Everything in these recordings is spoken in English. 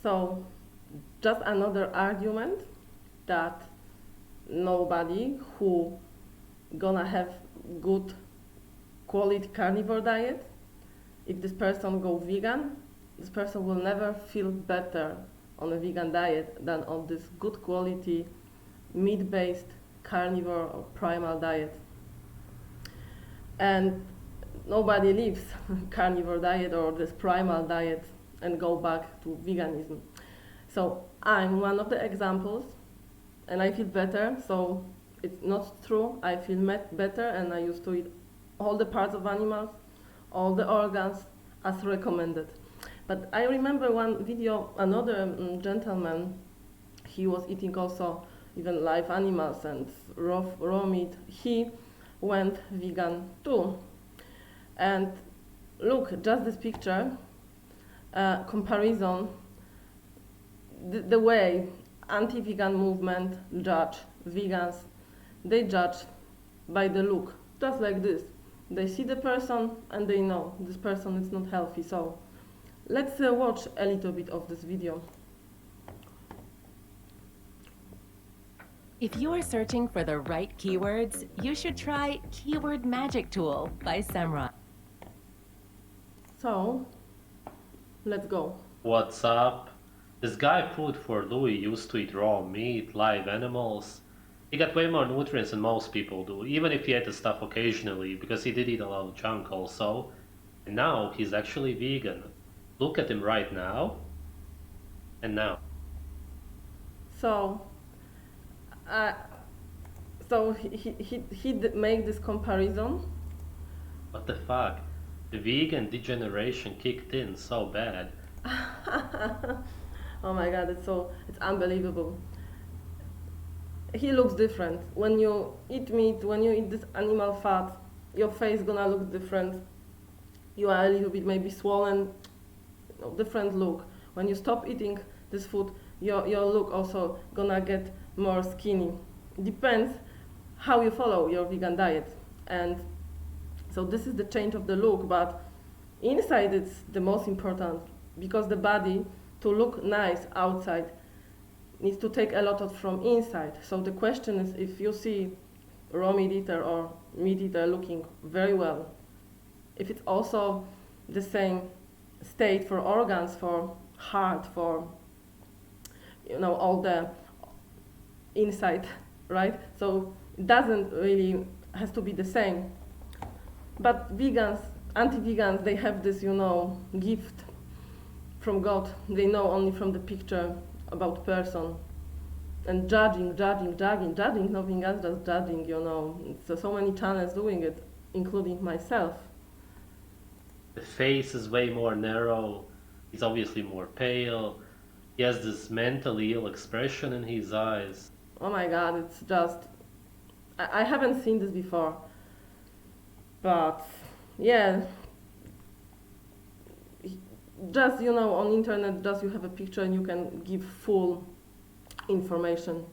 So just another argument that nobody who gonna have good quality carnivore diet, if this person go vegan, this person will never feel better on a vegan diet than on this good quality meat-based carnivore or primal diet. And nobody leaves carnivore diet or this primal diet and go back to veganism. So I'm one of the examples, and I feel better. So it's not true. I feel better, and I used to eat all the parts of animals, all the organs as recommended. But I remember one video, another gentleman, he was eating also even live animals and raw meat. He went vegan too. And look, just this picture, comparison, the way anti-vegan movement judge vegans, they judge by the look, just like this. They see the person and they know this person is not healthy. So let's watch a little bit of this video. If you are searching for the right keywords, you should try Keyword Magic Tool by sv3rige. So let's go. What's up? This guy put for Louis used to eat raw meat, live animals. He got way more nutrients than most people do, even if he ate the stuff occasionally, because he did eat a lot of junk also. And now he's actually vegan. Look at him right now. And now. So he made this comparison. What the fuck? The vegan degeneration kicked in so bad. Oh my god, it's unbelievable. He looks different. When you eat meat, when you eat this animal fat, your face gonna look different. You are a little bit maybe swollen, different look. When you stop eating this food, your look also gonna get more skinny. Depends how you follow your vegan diet. And so this is the change of the look, but inside it's the most important, because the body, to look nice outside, needs to take a lot from inside. So the question is, if you see raw meat eater or meat eater looking very well, if it's also the same state for organs, for heart, for all the inside, right? So it doesn't really has to be the same. But vegans, anti-vegans, they have this, gift from God. They know only from the picture about person. And judging, nothing else, just judging, It's so many channels doing it, including myself. The face is way more narrow. He's obviously more pale. He has this mentally ill expression in his eyes. Oh my god, it's just... I haven't seen this before. But, yeah. Just, on internet, just you have a picture and you can give full information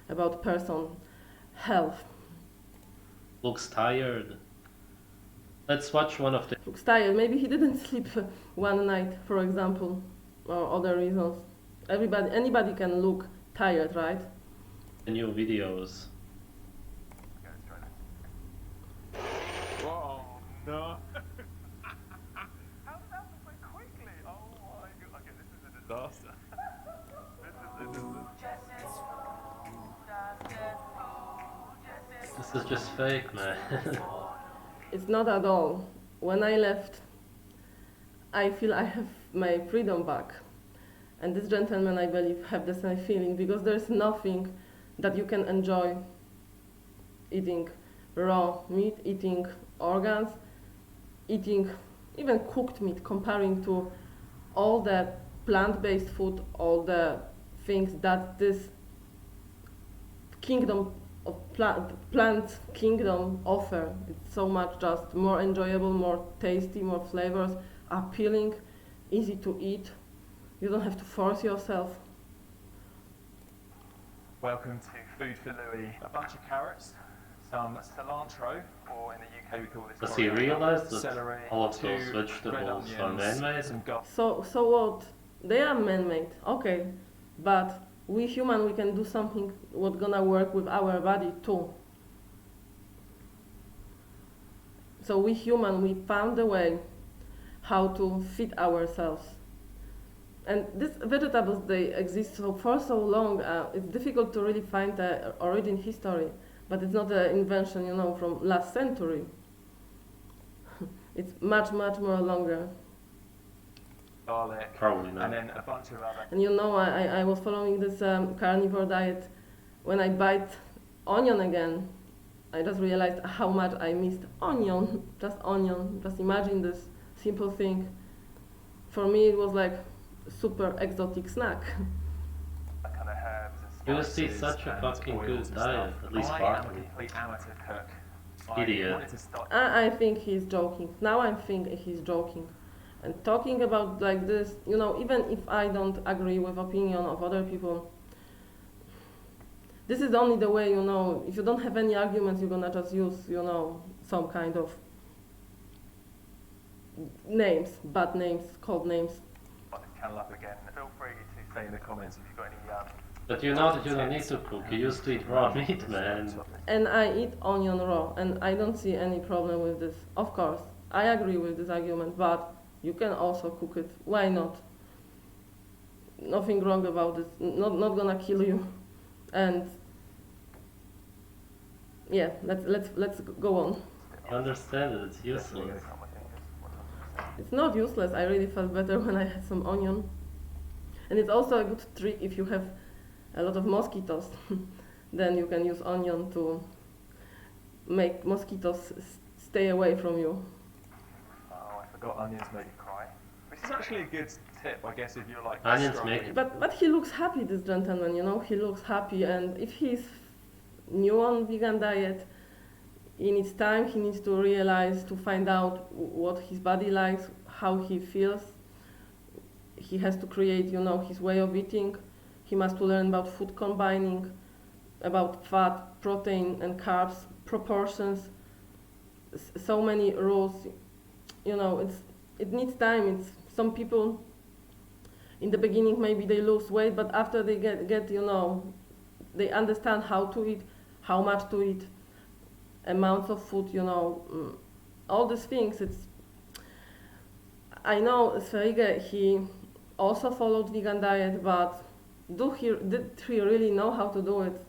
about person health. Looks tired. Let's watch one of the... Looks tired. Maybe he didn't sleep one night, for example, or other reasons. Anybody can look tired, right? new videos. Whoa, no. How did that happen so quickly? Oh my god. Okay, this is a disaster. This is just fake, man. It's not at all. When I left, I feel I have my freedom back. And this gentleman, I believe, have the same feeling, because there's nothing that you can enjoy eating raw meat, eating organs, eating even cooked meat, comparing to all the plant-based food, all the things that this kingdom of plant kingdom offer. It's so much just more enjoyable, more tasty, more flavors, appealing, easy to eat. You don't have to force yourself. Welcome to Food for Louis. A bunch of carrots, some cilantro, or in the UK we call this Does he realize that celery, all of those two red vegetables are onions, man-made? some garlic. So what? They are man-made, okay, but we human, we can do something what gonna work with our body too. So we human, we found a way how to feed ourselves. And these vegetables, they exist so for so long, it's difficult to really find the origin history, but it's not an invention, you know, from last century. It's much, much more longer. Garlic, Probably not. and then a bunch of other. And you know, I was following this carnivore diet. When I bite onion again, I just realized how much I missed onion. Just onion. Just imagine this simple thing. For me, it was like super exotic snack. Kind of herbs and You must eat spices such a and fucking oils good and diet, stuff. at least I am a partly. complete amateur cook. Idiot. I wanted to start. I think he's joking. Now I think he's joking. And talking about like this, you know, even if I don't agree with opinion of other people, this is only the way, you know, if you don't have any arguments, you're gonna just use, you know, some kind of names, bad names, cold names. Put this channel up again. Feel free to say in the comments if you've got any. But you know that you don't need to cook, you used to eat raw meat, man. And I eat onion raw, and I don't see any problem with this. Of course, I agree with this argument, but you can also cook it. Why not? Nothing wrong about this. Not gonna kill you. And yeah, let's go on. I understand it, it's useless. It's not useless. I really felt better when I had some onion. And it's also a good trick if you have a lot of mosquitoes. Then you can use onion to make mosquitoes stay away from you. Oh, I forgot onions make you cry. This is actually a good tip, I guess, if you're like. Onions struggling. make- But he looks happy, this gentleman, you know, he looks happy, and if he's new on vegan diet, he needs time, he needs to realize, to find out what his body likes, how he feels. He has to create, you know, his way of eating. He must learn about food combining, about fat, protein and carbs, proportions, so many rules, you know, it needs time. It's some people in the beginning maybe they lose weight, but after they get you know, they understand how to eat, how much to eat, amounts of food, you know, all these things. I know sv3rige, he also followed vegan diet, but did he really know how to do it?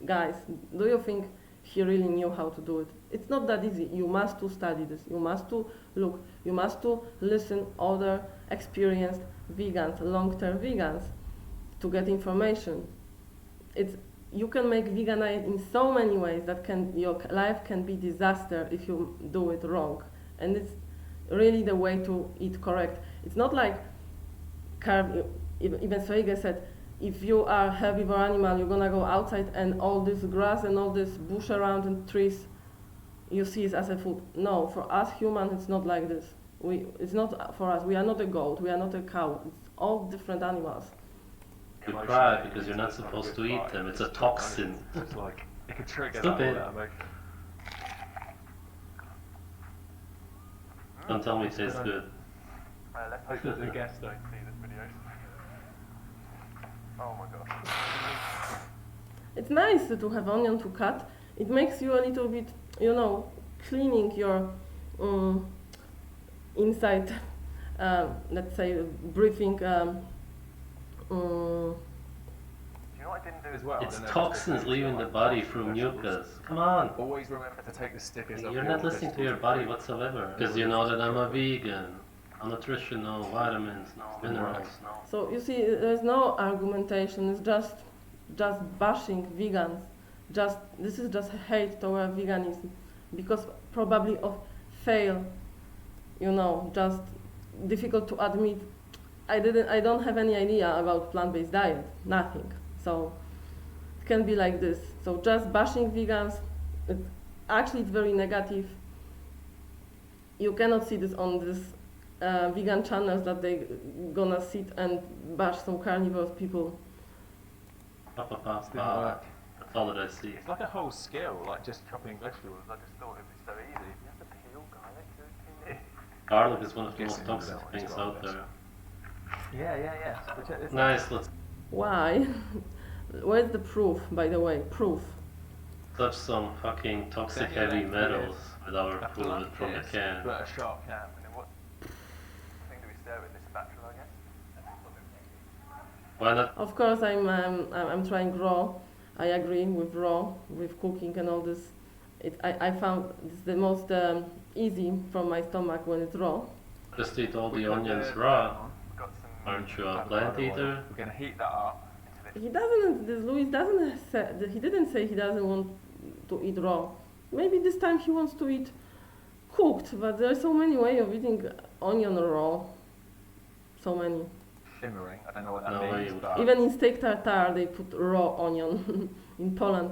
Guys, do you think he really knew how to do it? It's not that easy. You must to study this. You must to look. You must to listen other experienced vegans, long-term vegans, to get information. You can make vegan diet in so many ways that your life can be disaster if you do it wrong. And it's really the way to eat correct. It's not like even sv3rige said, if you are herbivore animal, you're gonna go outside and all this grass and all this bush around and trees you see it as a food. No, for us humans, it's not like this. It's not for us. We are not a goat. We are not a cow. It's all different animals. You cry because you're not supposed to eat them, it's a toxin. It's like, it can trigger Stupid. that emotion. Don't tell me it tastes good. Let's hope that the guests don't see this video. Oh my gosh. It's nice to have onion to cut. It makes you a little bit, you know, cleaning your inside, let's say, breathing. Do you know what I didn't do as well? It's toxins leaving the body through mucus. Come on. Always remember to take the stickers off. You're not listening to your body whatsoever. Because you know that I'm a vegan. No nutrition, no vitamins, no minerals, no. So you see, there's no argumentation. It's just bashing vegans. This is just hate toward veganism, because probably of fail. You know, just difficult to admit. I don't have any idea about plant-based diet. Nothing. So it can be like this. So just bashing vegans. It's very negative. You cannot see this on this. Vegan channels that they gonna sit and bash some carnivores people. That's all that I see. It's like a whole skill, like just chopping vegetables. I just thought it was so easy. You have to peel garlic to a tin. Garlic is one of the most Guessing toxic that one's things garlic. out there. Yeah. So check this out. Nice, let's Why? Where's the proof, by the way? Proof. touch some fucking toxic Then heavy you're left metals with with our a food blunt from the kiss, can. but a sharp can. And then what thing do we serve with this spatula, I guess? Why not? Of course, I'm trying raw. I agree with raw, with cooking and all this. I found it's the most easy from my stomach when it's raw. Just eat all We've the got onions the raw. burn on. We've got some Aren't you a avocado plant oil. eater? We're going to heat that up into He doesn't. This Louis doesn't. He didn't say he doesn't want to eat raw. Maybe this time he wants to eat cooked. But there are so many ways of eating onion raw. So many. shimmering. I don't know what that No way means, you- but Even in steak tartare they put raw onion. In Poland.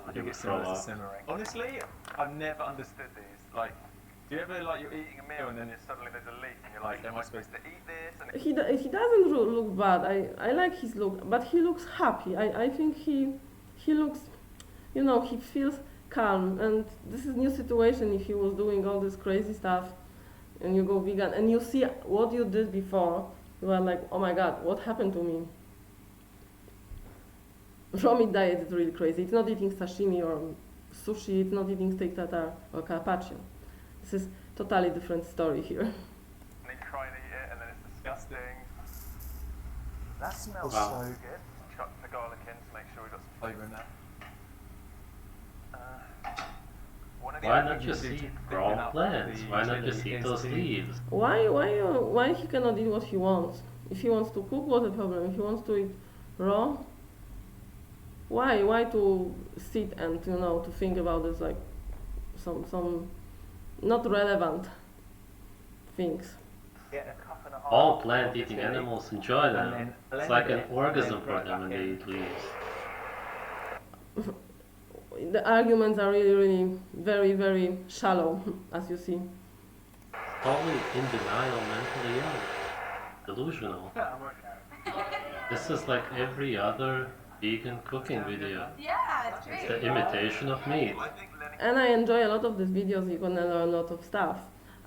I think it's similar to simmering. Honestly, I've never understood these. Like, do you ever like you're eating a meal and then suddenly there's a leak and you're like, am I supposed to eat this? And He doesn't look bad. I like his look, but he looks happy. I think he looks, you know, he feels calm. And this is new situation. If he was doing all this crazy stuff, and you go vegan, and you see what you did before, you are like, oh my God, what happened to me? Raw meat diet is really crazy. It's not eating sashimi or sushi. It's not eating steak tartare or carpaccio. This is totally different story here. then you try and eat it and then it's disgusting. That smells Wow. so good. Chuck the garlic in to make sure we've got some flavour in there. One of the Why other not things just you do eat to thicken raw up plants? the Why not chili just eat is those to- leaves? Why he cannot eat what he wants? If he wants to cook, what's the problem? If he wants to eat raw, why to sit and to think about this like some not relevant things? Get a cup and a half All of plant-eating chili, animals enjoy and them. then It's blend like an it, and orgasm then for throw it them when back they in. eat leaves. The arguments are really very, very shallow, as you see. Totally in denial, mentally ill, delusional. This is like every other vegan cooking video. Yeah, it's It's great. the imitation of meat. I think Lenny And I enjoy a lot of these videos. You're gonna learn a lot of stuff.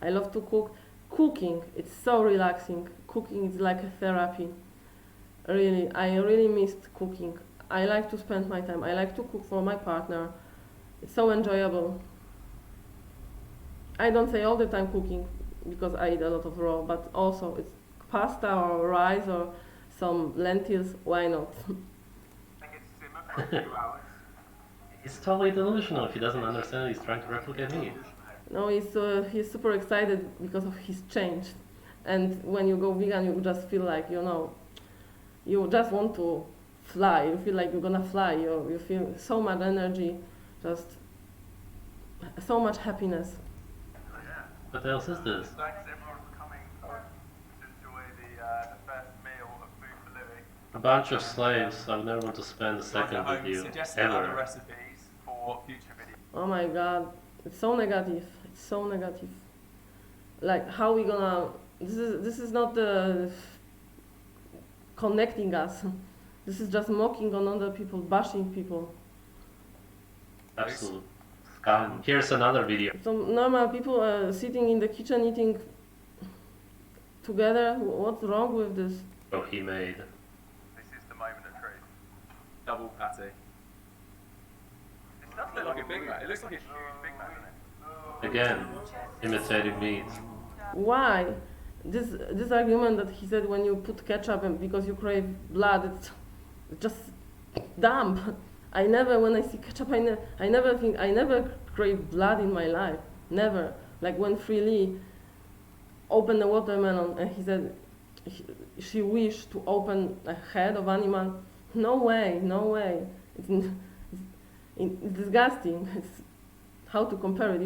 I love to cook. Cooking, it's so relaxing. Cooking is like a therapy. Really, I really missed cooking. I like to spend my time. I like to cook for my partner. It's so enjoyable. I don't say all the time cooking because I eat a lot of raw, but also it's pasta or rice or some lentils. Why not? it's simmer for a few hours. He's totally delusional if he doesn't understand he's trying to replicate meat. No, he's super excited because of his change. And when you go vegan, you just feel like, you just want to fly. You feel like you're gonna fly. You feel so much energy, just so much happiness. What else is this? Thanks everyone for coming to enjoy the first meal of Food for Louis. A bunch of slaves. I would never want to spend a second with you, Suggest other ever. recipes for future videos. Oh my God, it's so negative. It's so negative. Like how we gonna? This is not connecting us. This is just mocking on other people, bashing people. Absolute scum. Here's another video. So normal people are sitting in the kitchen eating together. What's wrong with this? He made. This is the moment of truth. Double patty. It does look like a Big Mac. It looks like a huge Big Mac, doesn't it? Again, imitating meat. Why? This argument that he said when you put ketchup and because you crave blood, it's just dumb. I never, when I see ketchup, I never crave blood in my life. Never. Like when Freely opened the watermelon and he said she wished to open a head of animal. No way, no way. It's disgusting. It's how to compare it.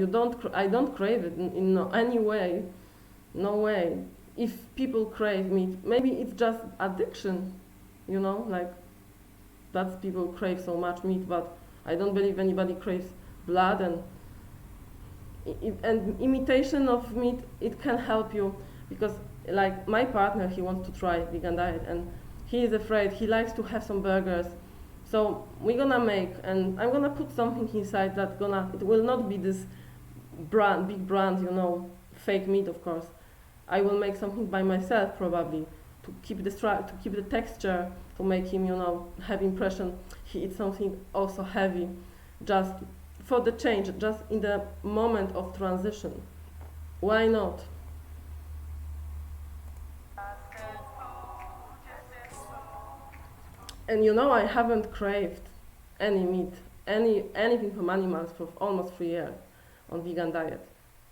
I don't crave it in any way. No way. If people crave meat, maybe it's just addiction, like that's people crave so much meat, but I don't believe anybody craves blood and imitation of meat. It can help you because like my partner, he wants to try vegan diet and he is afraid. He likes to have some burgers. So we're gonna make, and I'm gonna put something inside it will not be this big brand, fake meat, of course. I will make something by myself probably to keep the texture, to make him, have impression he eats something also heavy, just for the change, just in the moment of transition. Why not? And I haven't craved any meat, anything from animals for almost 3 years on vegan diet.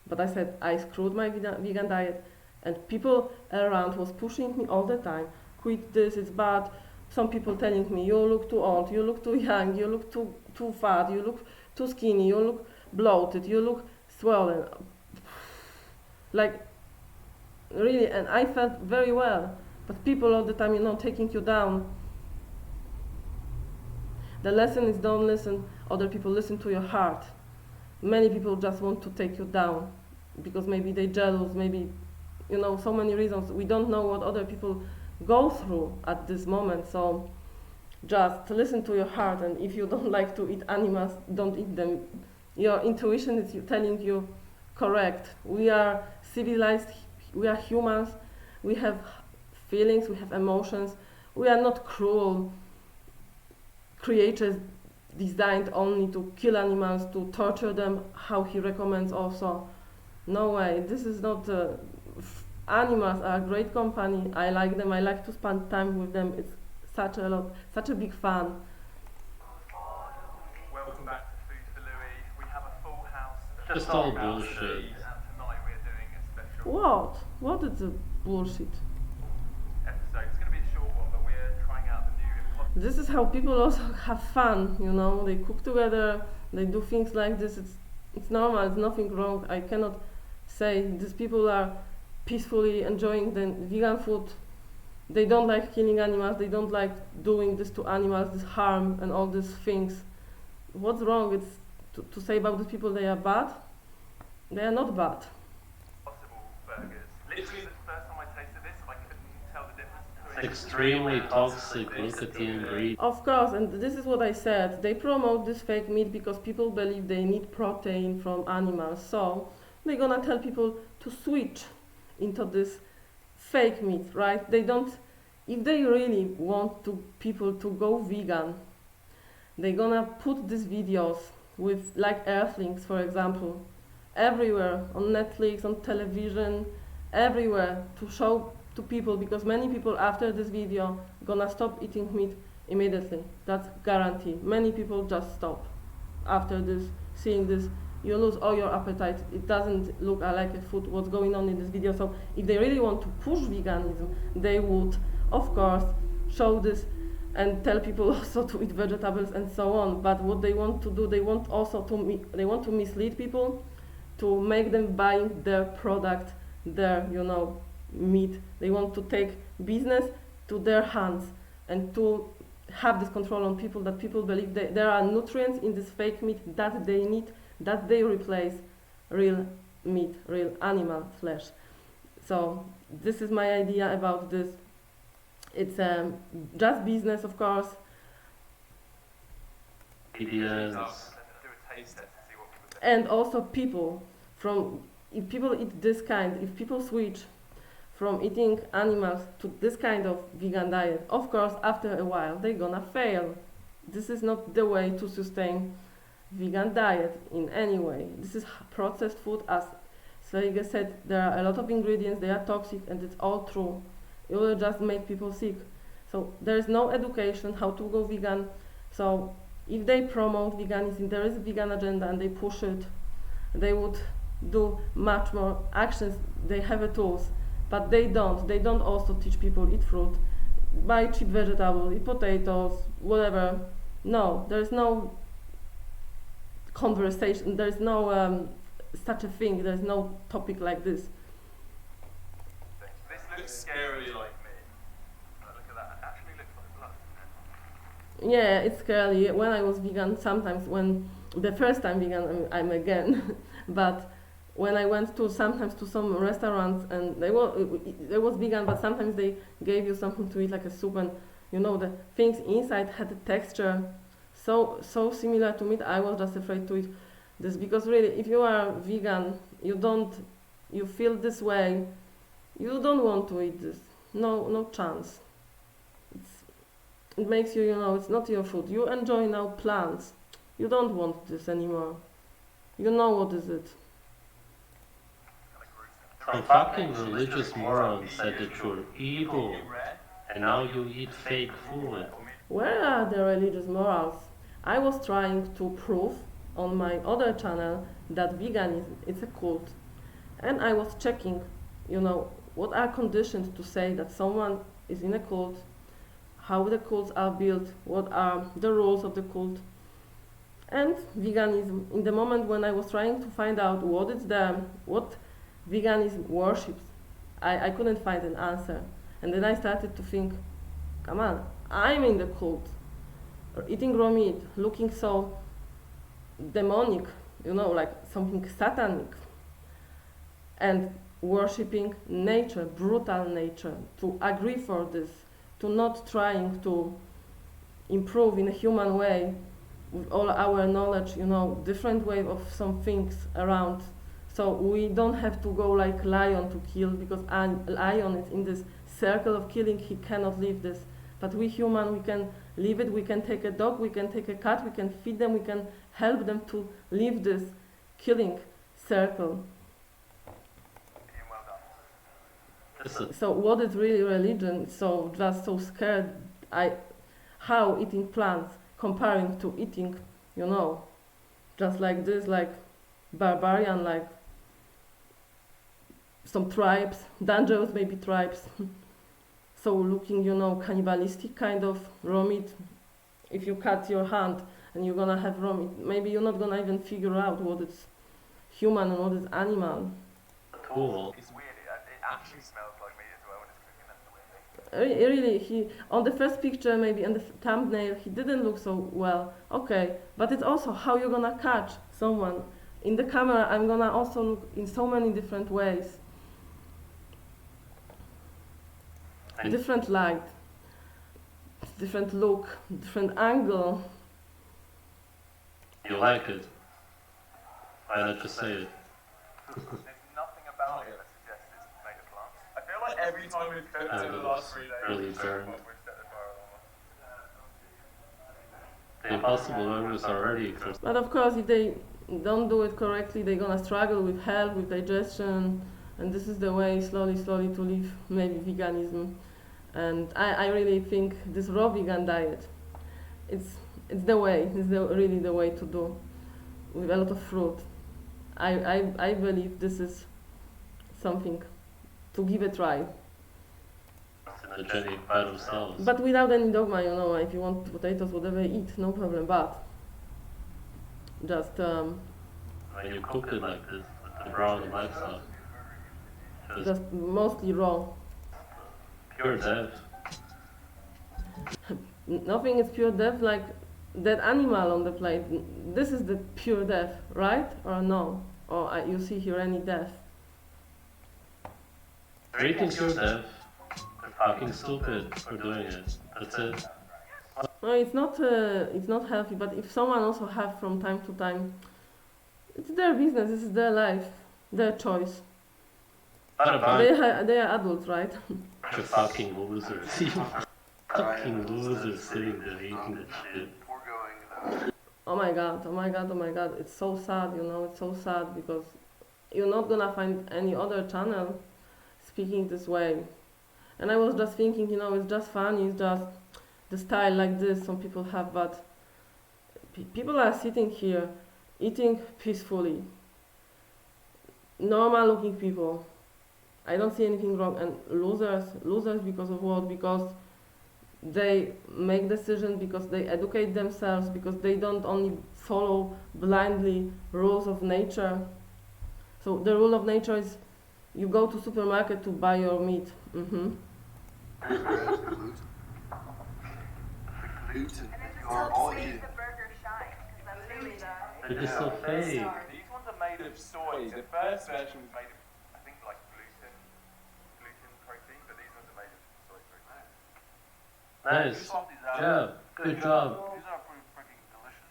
But I said I screwed my vegan diet, and people around was pushing me all the time. Quit this, it's bad. Some people telling me, you look too old, you look too young, you look too fat, you look too skinny, you look bloated, you look swollen. Like, really, and I felt very well. But people all the time, taking you down. The lesson is don't listen other people, listen to your heart. Many people just want to take you down because maybe they're jealous, maybe, so many reasons. We don't know what other people go through at this moment, so just listen to your heart, and if you don't like to eat animals, don't eat them. Your intuition is telling you correct. We are civilized, we are humans, we have feelings, we have emotions, we are not cruel creatures designed only to kill animals, to torture them, how he recommends also. No way, this is not... animals are a great company, I like them, I like to spend time with them, it's such a big fun. Welcome back to Food for Louis. We have a full house. Just all bullshit. And tonight we're doing a special What? What is the bullshit? episode. It's going to be a short one, but we're trying out the new impossible. This is how people also have fun, they cook together, they do things like this, it's normal, it's nothing wrong. I cannot say these people are peacefully enjoying the vegan food. They don't like killing animals, they don't like doing this to animals, this harm and all these things. What's wrong? It's to say about these people they are bad? They are not bad. Impossible burgers. Literally the first time I tasted this, I couldn't tell the difference between Extremely toxic, look at the ingredients. Of course, and this is what I said. They promote this fake meat because people believe they need protein from animals. So they're gonna tell people to switch into this fake meat, right? They don't, if they really want people to go vegan, they're gonna put these videos with like Earthlings, for example, everywhere, on Netflix, on television, everywhere, to show to people, because many people after this video gonna stop eating meat immediately. That's guaranteed. Many people just stop after this, seeing this. You lose all your appetite. It doesn't look like a food, what's going on in this video. So if they really want to push veganism, they would, of course, show this and tell people also to eat vegetables and so on. But what they want to do, they want also to mislead people, to make them buy their product, their meat. They want to take business to their hands and to have this control on people, that people believe that there are nutrients in this fake meat that they need, that they replace real meat, real animal flesh. So this is my idea about this. It's just business, of course. Yes. And also people, if people eat this kind, if people switch from eating animals to this kind of vegan diet, of course after a while they're gonna fail. This is not the way to sustain vegan diet in any way. This is processed food. As sv3rige said, there are a lot of ingredients, they are toxic, and it's all true. It will just make people sick. So there is no education how to go vegan. So if they promote veganism, there is a vegan agenda and they push it, they would do much more actions. They have a tools, but they don't. They don't also teach people eat fruit, buy cheap vegetables, eat potatoes, whatever. No, there is no conversation, there is no such a thing, there is no topic like this. This looks scary like me. Look at that, it actually looks like blood. Yeah, it's scary. When I was vegan, sometimes the first time vegan, I'm again, but when I went sometimes to some restaurants and they was vegan, but sometimes they gave you something to eat like a soup, and the things inside had a texture so similar to meat. I was just afraid to eat this, because really if you are vegan, you feel this way, You don't want to eat this. No chance. It makes you, it's not your food. You enjoy now plants. You don't want this anymore. You know what is it. Some fucking religious moron said that you're evil, and now you eat fake food. Where are the religious morals? I was trying to prove on my other channel that veganism is a cult. And I was checking, what are conditions to say that someone is in a cult, how the cults are built, what are the rules of the cult. And veganism, in the moment when I was trying to find out what veganism worships, I couldn't find an answer. And then I started to think, come on, I'm in the cult. Eating raw meat, looking so demonic, like something satanic. And worshipping nature, brutal nature, to agree for this, to not trying to improve in a human way with all our knowledge, different way of some things around. So we don't have to go like lion to kill, because a lion is in this circle of killing, he cannot leave this. But we human, we can leave it, we can take a dog, we can take a cat, we can feed them, we can help them to leave this killing circle. So what is really religion? So just so scared, how eating plants comparing to eating, just like this, like barbarian, like some tribes, dangerous maybe tribes. So looking, cannibalistic kind of raw meat. If you cut your hand and you're gonna have raw meat, maybe you're not gonna even figure out what is human and what is animal. Cool. It's weird. It actually smells like meat as well when it's cooking. That's the weird thing. Really, he on the first picture, maybe in the thumbnail, he didn't look so well. Okay, but it's also how you're gonna catch someone. In the camera, I'm gonna also look in so many different ways. Different light, different look, different angle. You like it? Why not just say it? There's nothing about it that suggests it's made of plants. I feel like every time we've cooked in the last 3 days, really we've burned. set the fire alarm. The impossible burgers are already exhausted. But of course, if they don't do it correctly, they're gonna struggle with health, with digestion, and this is the way slowly to live maybe veganism. And I really think this raw vegan diet, it's the way, really the way to do, with a lot of fruit. I believe this is something to give a try. Synergetic by themselves. But without any dogma, if you want potatoes, whatever, eat, no problem. But just When you cook it like this, with the brown and black stuff, just mostly raw. pure death. Nothing is pure death like that animal on the plate. This is the pure death, right? Or no? Or you see here any death? You're eating pure death. You're fucking stupid for doing it. That's it. No, it's not healthy. But if someone also have from time to time, it's their business. This is their life, their choice. They are adults, right? You're fucking losers. Fucking losers sitting there eating that shit. Oh my god, it's so sad, it's so sad, because you're not gonna find any other channel speaking this way. And I was just thinking, it's just funny, it's just the style like this some people have, but people are sitting here eating peacefully, normal looking people. I don't see anything wrong. And losers because of what? Because they make decisions, because they educate themselves, because they don't only follow blindly rules of nature. So the rule of nature is you go to supermarket to buy your meat. Gluten you are all eating. They're just so fake. These ones are made of soy. The first version was made of, I think, like gluten protein, but these ones are made of soy protein. Nice. Yeah, good job. These are pretty freaking delicious.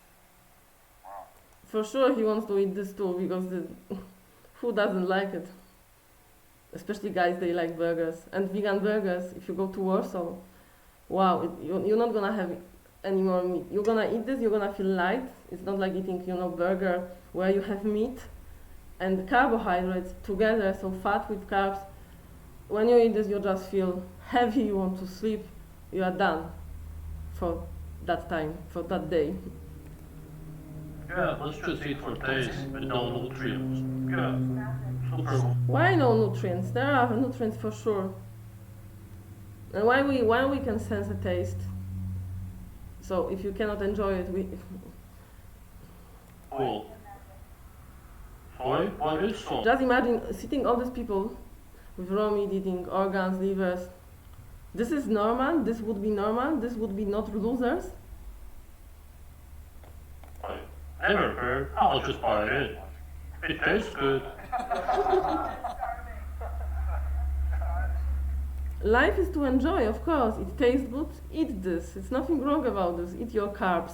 Wow. For sure he wants to eat this too, because who doesn't like it? Especially guys, they like burgers. And vegan burgers, if you go to Warsaw, wow, you're not gonna have any more meat. You're gonna eat this, you're gonna feel light. It's not like eating, burger where you have meat and carbohydrates together, so fat with carbs. When you eat this, you just feel heavy, you want to sleep, you are done for that time, for that day. Yeah, let's just eat for taste, but no nutrients. Yeah, super. Why no nutrients? There are nutrients for sure. And why we can sense a taste? So if you cannot enjoy it, Cool. Why? What is so? just imagine sitting all these people with raw meat eating organs, livers. This is normal. This would be normal. This would be not losers. I never heard. I'll just buy it. It tastes good. Life is to enjoy, of course. It tastes good. Eat this. It's nothing wrong about this. Eat your carbs.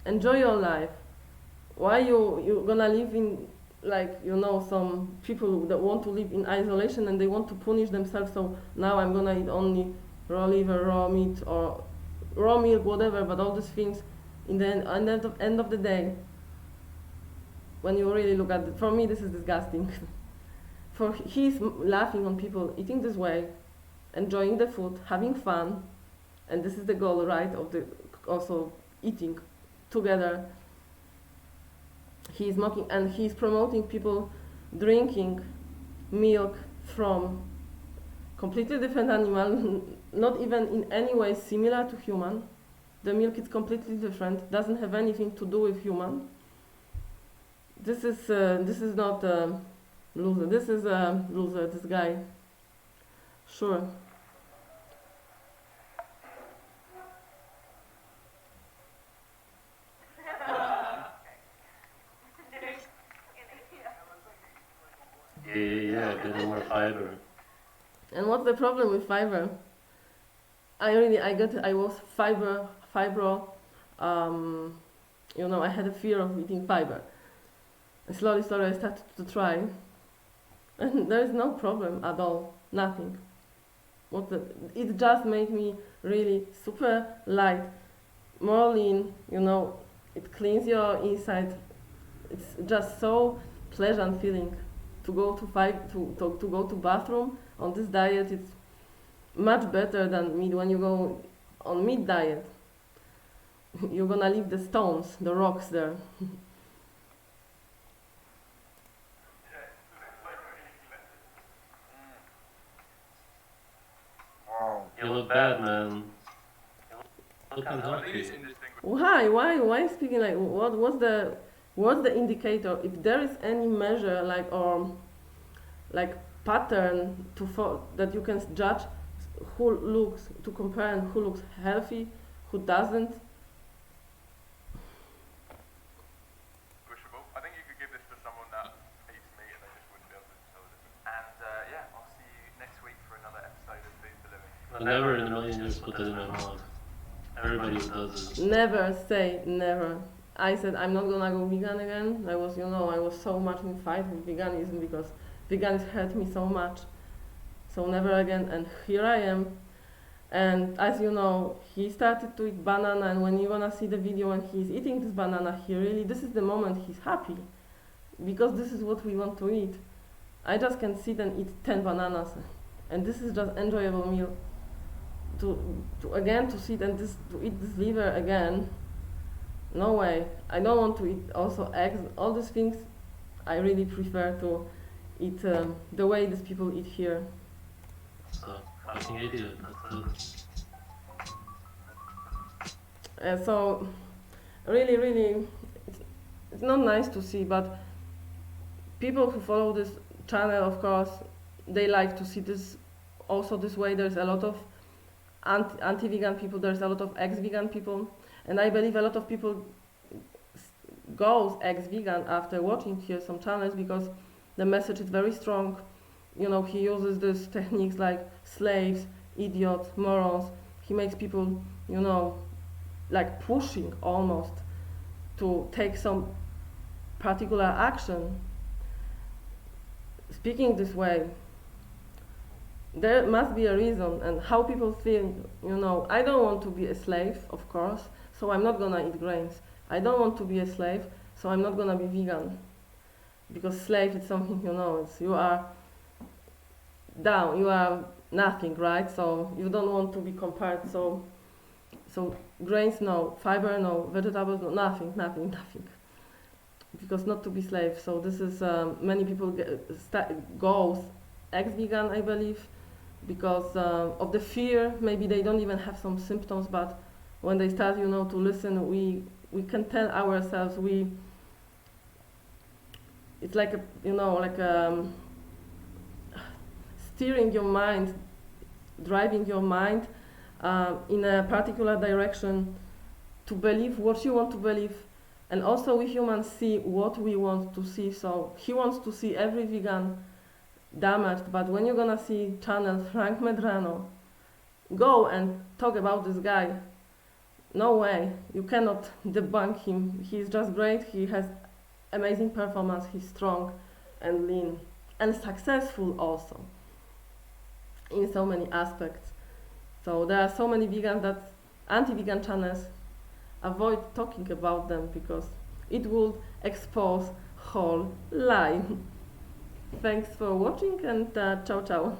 Enjoy your life. Why you're gonna live in, some people that want to live in isolation and they want to punish themselves, so now I'm gonna eat only raw liver, raw meat, or raw milk, whatever, but all these things, in the end of the day, when you really look at it, for me this is disgusting. For he's laughing on people eating this way, enjoying the food, having fun, and this is the goal, right, of the also eating together. He's mocking and he's promoting people drinking milk from completely different animal, not even in any way similar to human. The milk is completely different, doesn't have anything to do with human. This is not a loser. This is a loser. This guy, sure. Yeah, a bit more fiber. And what's the problem with fiber? I was fibro. I had a fear of eating fiber. And slowly I started to try, and there is no problem at all, nothing. It just made me really super light, more lean. It cleans your inside. It's just so pleasant feeling to go to go to bathroom on this diet. It's much better than meat. When you go on meat diet, you're gonna leave the stones, the rocks there. You look bad, man. You look unhealthy. Why speaking like what's the indicator? If there is any measure like pattern that you can judge who looks, to compare, and who looks healthy, who doesn't. Pushable. I think you could give this to someone that eats meat and they just wouldn't be able to tell the difference. And I'll see you next week for another episode of Food for Living. I'll never in a million years put that in my mouth. Everybody does it. Never say never. I said I'm not gonna go vegan again. I was so much in fight with veganism because vegans hurt me so much. So never again, and here I am. And as you know, he started to eat banana, and when you're gonna see the video when he's eating this banana, this is the moment he's happy. Because this is what we want to eat. I just can sit and eat 10 bananas, and this is just enjoyable meal. To sit and to eat this liver again, no way. I don't want to eat also eggs, all these things. I really prefer to eat the way these people eat here. So, fucking idiot, that's it. So, really, it's not nice to see, but people who follow this channel, of course, they like to see this also this way. There's a lot of anti-vegan people, there's a lot of ex-vegan people, and I believe a lot of people goes ex-vegan after watching here some channels because the message is very strong. He uses these techniques like slaves, idiots, morons. He makes people, like pushing almost to take some particular action. Speaking this way, there must be a reason, and how people think, I don't want to be a slave, of course, so I'm not gonna eat grains. I don't want to be a slave, so I'm not gonna be vegan. Because slave is something, it's, you are down, you are nothing, right? So you don't want to be compared, so grains no, fiber no, vegetables no, nothing. Because not to be slave. So this is, many people goes ex-vegan, I believe, because of the fear. Maybe they don't even have some symptoms, but when they start, to listen, we can tell ourselves it's like steering your mind, driving your mind in a particular direction to believe what you want to believe. And also we humans see what we want to see. So he wants to see every vegan damaged, but when you're gonna see channel Frank Medrano, go and talk about this guy. No way, you cannot debunk him. He's just great, he has amazing performance, he's strong and lean and successful also in so many aspects. So there are so many vegans that anti-vegan channels avoid talking about them because it would expose whole lie. Thanks for watching and ciao ciao.